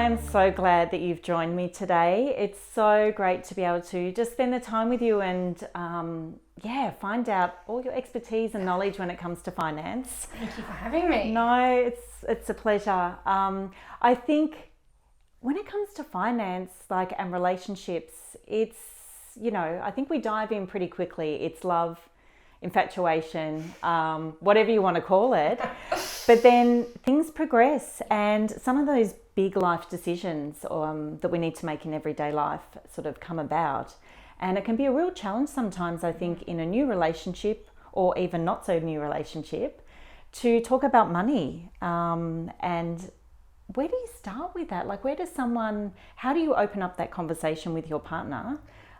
am so glad that you've joined me today. It's so great to be able to just spend the time with you and find out all your expertise and knowledge when it comes to finance. Thank you for having me. No, it's a pleasure. I think when it comes to finance, and relationships, it's, I think we dive in pretty quickly. It's love, infatuation, whatever you want to call it. But then things progress, and some of those big life decisions that we need to make in everyday life sort of come about. And it can be a real challenge sometimes, I think, in a new relationship or even not so new relationship to talk about money. And where do you start with that? How do you open up that conversation with your partner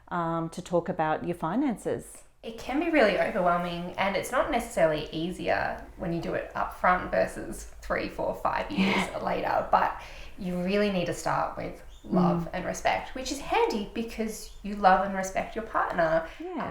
to talk about your finances? It can be really overwhelming, and it's not necessarily easier when you do it up front versus 3, 4, 5 years later, but you really need to start with love and respect, which is handy because you love and respect your partner.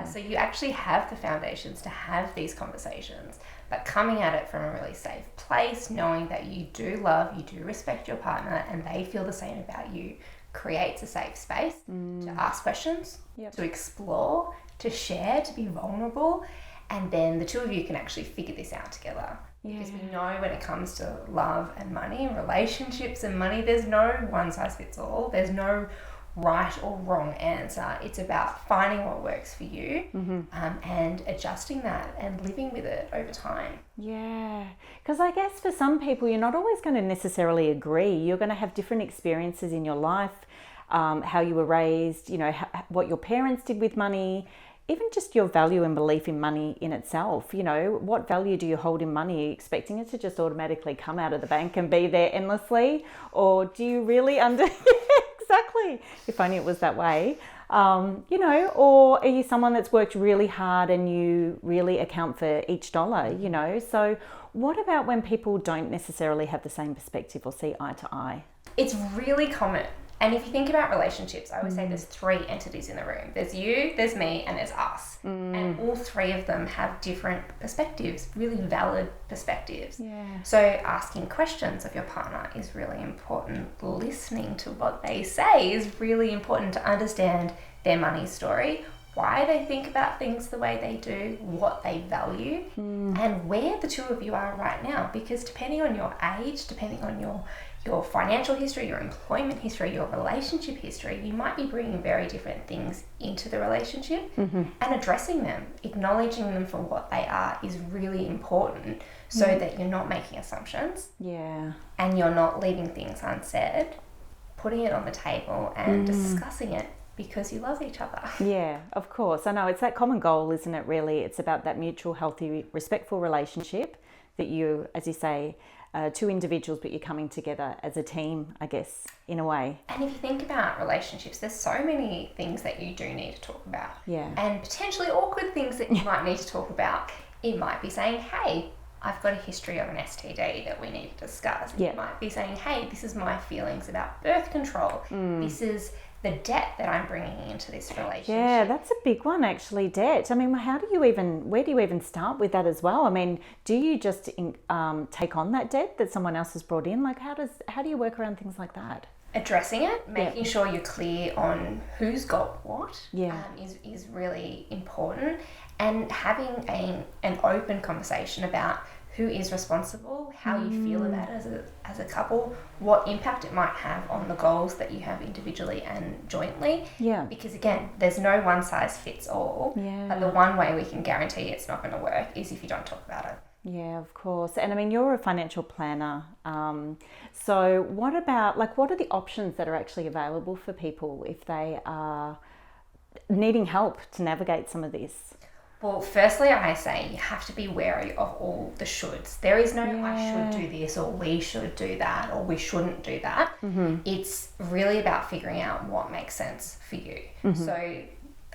So you actually have the foundations to have these conversations, but coming at it from a really safe place, knowing that you do love, you do respect your partner, and they feel the same about you, creates a safe space to ask questions, to explore, to share, to be vulnerable, and then the two of you can actually figure this out together. Because we know when it comes to love and money, relationships and money, there's no one size fits all. There's no right or wrong answer. It's about finding what works for you and adjusting that and living with it over time. Yeah, because I guess for some people, you're not always going to necessarily agree. You're going to have different experiences in your life, how you were raised, what your parents did with money, even just your value and belief in money in itself. What value do you hold in money? Are you expecting it to just automatically come out of the bank and be there endlessly? Or do you really exactly, if only it was that way. Or are you someone that's worked really hard and you really account for each dollar, So what about when people don't necessarily have the same perspective or see eye to eye? It's really common. And if you think about relationships, I always say there's 3 entities in the room. There's you, there's me, and there's us. And all 3 of them have different perspectives, really valid perspectives. So asking questions of your partner is really important. Listening to what they say is really important to understand their money story, why they think about things the way they do, what they value, and where the two of you are right now. Because depending on your age, depending on your financial history, your employment history, your relationship history, you might be bringing very different things into the relationship, and addressing them, acknowledging them for what they are is really important so that you're not making assumptions and you're not leaving things unsaid, putting it on the table and discussing it because you love each other. Yeah, of course. I know it's that common goal, isn't it, really? It's about that mutual, healthy, respectful relationship that you, as you say, 2 individuals, but you're coming together as a team, I guess, in a way. And if you think about relationships, there's so many things that you do need to talk about. And potentially awkward things that you might need to talk about. It might be saying, hey, I've got a history of an STD that we need to discuss. It might be saying, hey, this is my feelings about birth control. This is the debt that I'm bringing into this relationship. Yeah, that's a big one, actually, debt. I mean, where do you even start with that as well? I mean, do you just take on that debt that someone else has brought in? How do you work around things like that? Addressing it, making sure you're clear on who's got what is really important, and having an open conversation about who is responsible, how you feel about it as a couple, what impact it might have on the goals that you have individually and jointly. Because again, there's no one size fits all, but the one way we can guarantee it's not going to work is if you don't talk about it. Yeah, of course. And I mean, you're a financial planner. So what about, what are the options that are actually available for people if they are needing help to navigate some of this? Well, firstly, I say you have to be wary of all the shoulds. There is no I should do this, or we should do that, or we shouldn't do that. It's really about figuring out what makes sense for you. So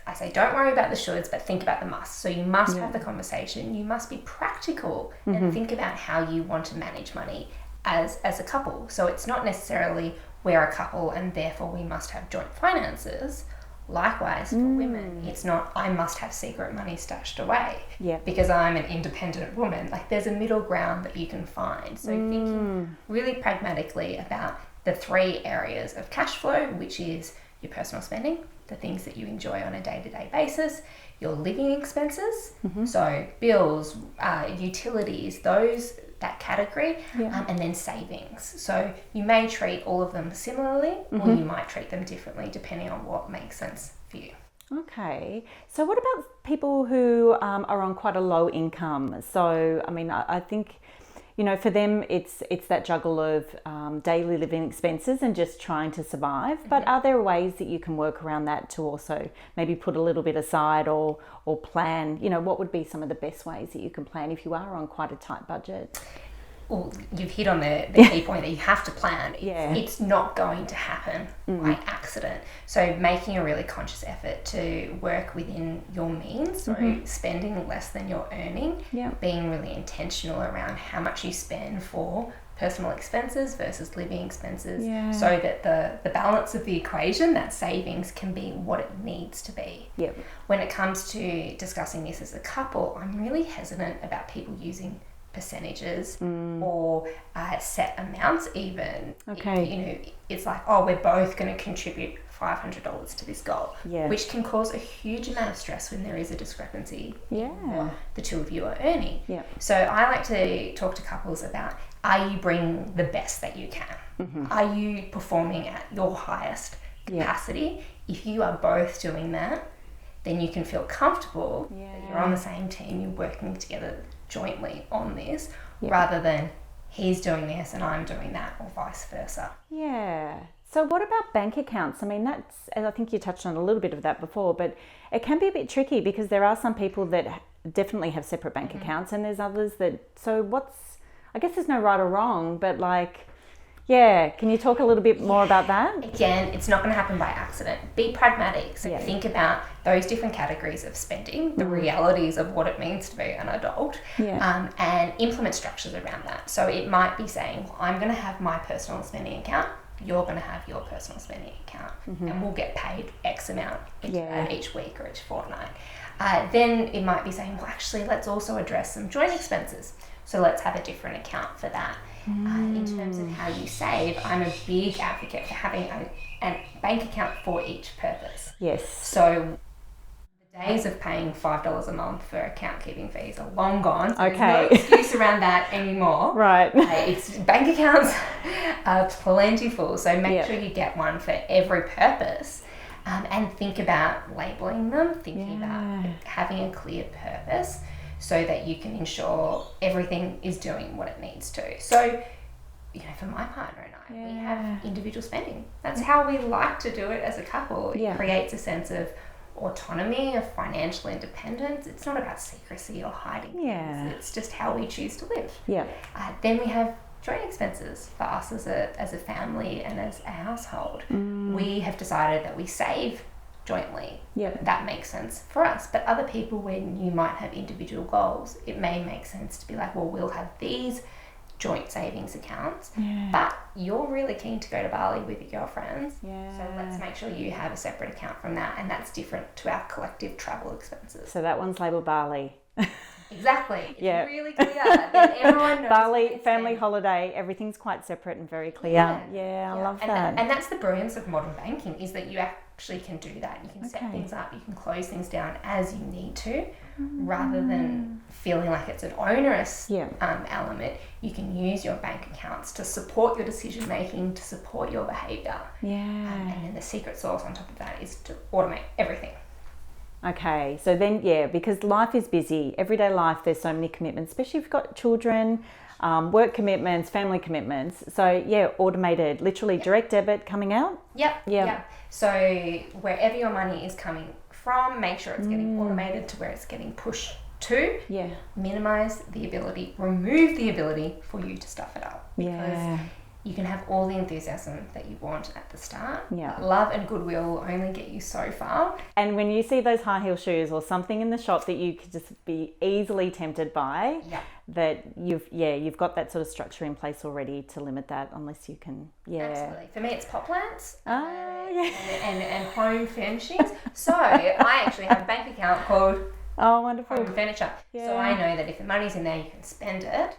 I say don't worry about the shoulds, but think about the musts. So you must have the conversation. You must be practical and think about how you want to manage money as a couple. So it's not necessarily we're a couple and therefore we must have joint finances. Likewise, for women, it's not I must have secret money stashed away because I'm an independent woman. There's a middle ground that you can find. So thinking really pragmatically about the 3 areas of cash flow, which is your personal spending, the things that you enjoy on a day-to-day basis, your living expenses, so bills, utilities, that category, and then savings. So you may treat all of them similarly, or you might treat them differently depending on what makes sense for you. Okay. So what about people who are on quite a low income? So, I mean, I think, for them, it's that juggle of daily living expenses and just trying to survive. But are there ways that you can work around that to also maybe put a little bit aside or plan? What would be some of the best ways that you can plan if you are on quite a tight budget? Well, you've hit on the key point that you have to plan. It's not going to happen by accident. So making a really conscious effort to work within your means, so spending less than you're earning, being really intentional around how much you spend for personal expenses versus living expenses, so that the balance of the equation, that savings, can be what it needs to be. When it comes to discussing this as a couple, I'm really hesitant about people using percentages or set amounts even. It's like, we're both going to contribute $500 to this goal, which can cause a huge amount of stress when there is a discrepancy in what the two of you are earning. So I like to talk to couples about, are you bringing the best that you can? Are you performing at your highest capacity? If you are both doing that, then you can feel comfortable that you're on the same team, you're working together jointly on this, rather than he's doing this and I'm doing that, or vice versa. So what about bank accounts? I mean, I think you touched on a little bit of that before, but it can be a bit tricky because there are some people that definitely have separate bank accounts, and there's others that, I guess there's no right or wrong, but can you talk a little bit more about that? Again, it's not going to happen by accident. Be pragmatic. So think about those different categories of spending, the realities of what it means to be an adult, and implement structures around that. So it might be saying, I'm going to have my personal spending account, you're going to have your personal spending account, and we'll get paid X amount each week or each fortnight. Then it might be saying, well, actually, let's also address some joint expenses. So let's have a different account for that. In terms of how you save, I'm a big advocate for having a bank account for each purpose. So the days of paying $5 a month for account keeping fees are long gone. So there's no excuse around that anymore. It's bank accounts are plentiful. So make sure you get one for every purpose. And think about labeling them, thinking about having a clear purpose, so that you can ensure everything is doing what it needs to. So, for my partner and I, we have individual spending. That's how we like to do it as a couple. It creates a sense of autonomy, of financial independence. It's not about secrecy or hiding things. It's just how we choose to live. Then we have joint expenses for us as a family and as a household. We have decided that we save jointly. That makes sense for us. But other people, when you might have individual goals, it may make sense to be like, well, we'll have these joint savings accounts, but you're really keen to go to Bali with your girlfriends, so let's make sure you have a separate account from that, and that's different to our collective travel expenses. So that one's labelled Bali. Exactly. It's really clear. Then everyone knows Bali, family holiday, everything's quite separate and very clear. I love that. And that's the brilliance of modern banking, is that you actually can do that. You can set things up, you can close things down as you need to, rather than feeling like it's an onerous element. You can use your bank accounts to support your decision making, to support your behaviour. And then the secret sauce on top of that is to automate everything. Okay, so then, because life is busy, everyday life, there's so many commitments, especially if you've got children, work commitments, family commitments. So, automated, literally direct debit coming out. So, wherever your money is coming from, make sure it's getting automated to where it's getting pushed to. Minimize the ability, remove the ability for you to stuff it up. Because you can have all the enthusiasm that you want at the start. Love and goodwill will only get you so far. And when you see those high heel shoes or something in the shop that you could just be easily tempted by, that you've got that sort of structure in place already to limit that, unless you can. Absolutely. For me, it's pot plants. And home furnishings. So I actually have a bank account called wonderful Home Furniture. So I know that if the money's in there, you can spend it.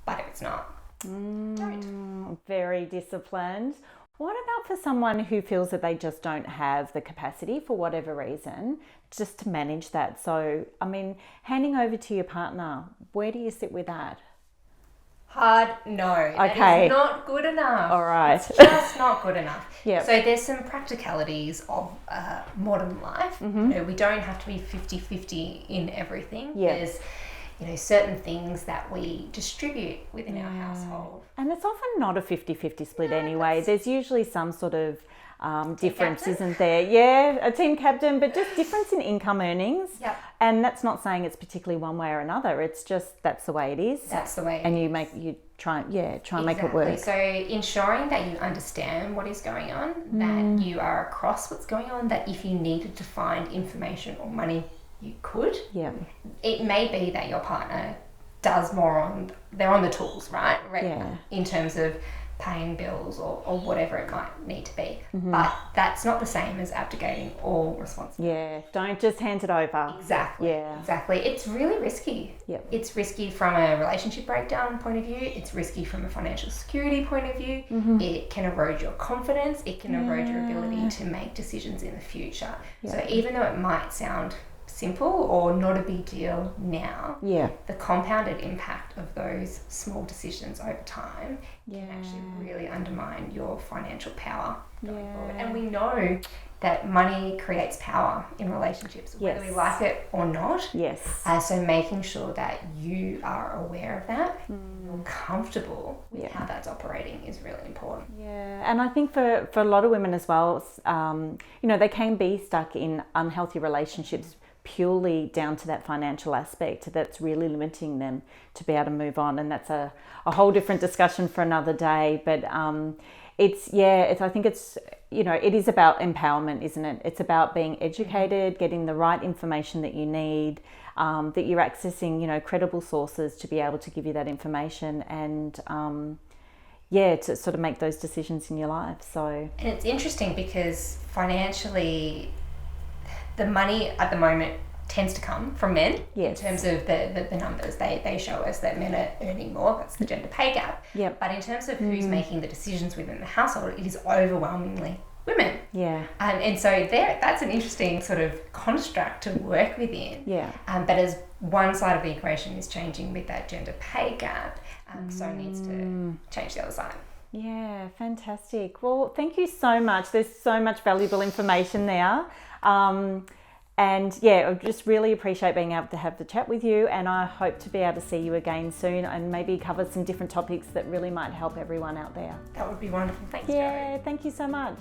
But if it's not, Don't. Very disciplined. What about for someone who feels that they just don't have the capacity for whatever reason just to manage that? So, I mean, handing over to your partner, where do you sit with that? Hard no. Okay. That is not good enough. All right. It's just not good enough. Yep. So there's some practicalities of modern life. You know, we don't have to be 50-50 in everything. Yep. There's certain things that we distribute within our household. And it's often not a 50-50 split anyway. There's usually some sort of difference, captain? isn't there? Yeah, a team captain, but just difference in income earnings. Yep. And that's not saying it's particularly one way or another. It's just that's the way it is. That's the way. And you try and make it work. So ensuring that you understand what is going on, that you are across what's going on, that if you needed to find information or money, you could. Yeah. It may be that your partner does more they're on the tools, right? Yeah. In terms of paying bills or whatever it might need to be. But that's not the same as abdicating all responsibility. Yeah, don't just hand it over. Exactly. Yeah. Exactly. It's really risky. Yep. It's risky from a relationship breakdown point of view. It's risky from a financial security point of view. It can erode your confidence. It can erode your ability to make decisions in the future. Yeah. So even though it might sound simple or not a big deal now, the compounded impact of those small decisions over time can actually really undermine your financial power going forward. And we know that money creates power in relationships, whether we like it or not. Yes. So making sure that you are aware of that, you're comfortable with how that's operating is really important. Yeah, and I think for a lot of women as well, they can be stuck in unhealthy relationships purely down to that financial aspect that's really limiting them to be able to move on, and that's a whole different discussion for another day. But I think it's it is about empowerment, isn't it? It's about being educated, getting the right information that you need, that you're accessing credible sources to be able to give you that information, and to sort of make those decisions in your life. So, and it's interesting because financially, the money at the moment tends to come from men. Yes. In terms of the numbers. They show us that men are earning more. That's the gender pay gap. Yep. But in terms of who's making the decisions within the household, it is overwhelmingly women. Yeah. And so that's an interesting sort of construct to work within. Yeah. But as one side of the equation is changing with that gender pay gap, so needs to change the other side. Yeah, fantastic. Well, thank you so much. There's so much valuable information there. I just really appreciate being able to have the chat with you, and I hope to be able to see you again soon and maybe cover some different topics that really might help everyone out there. That would be wonderful. Thanks, Yeah, Jo. thank you so much.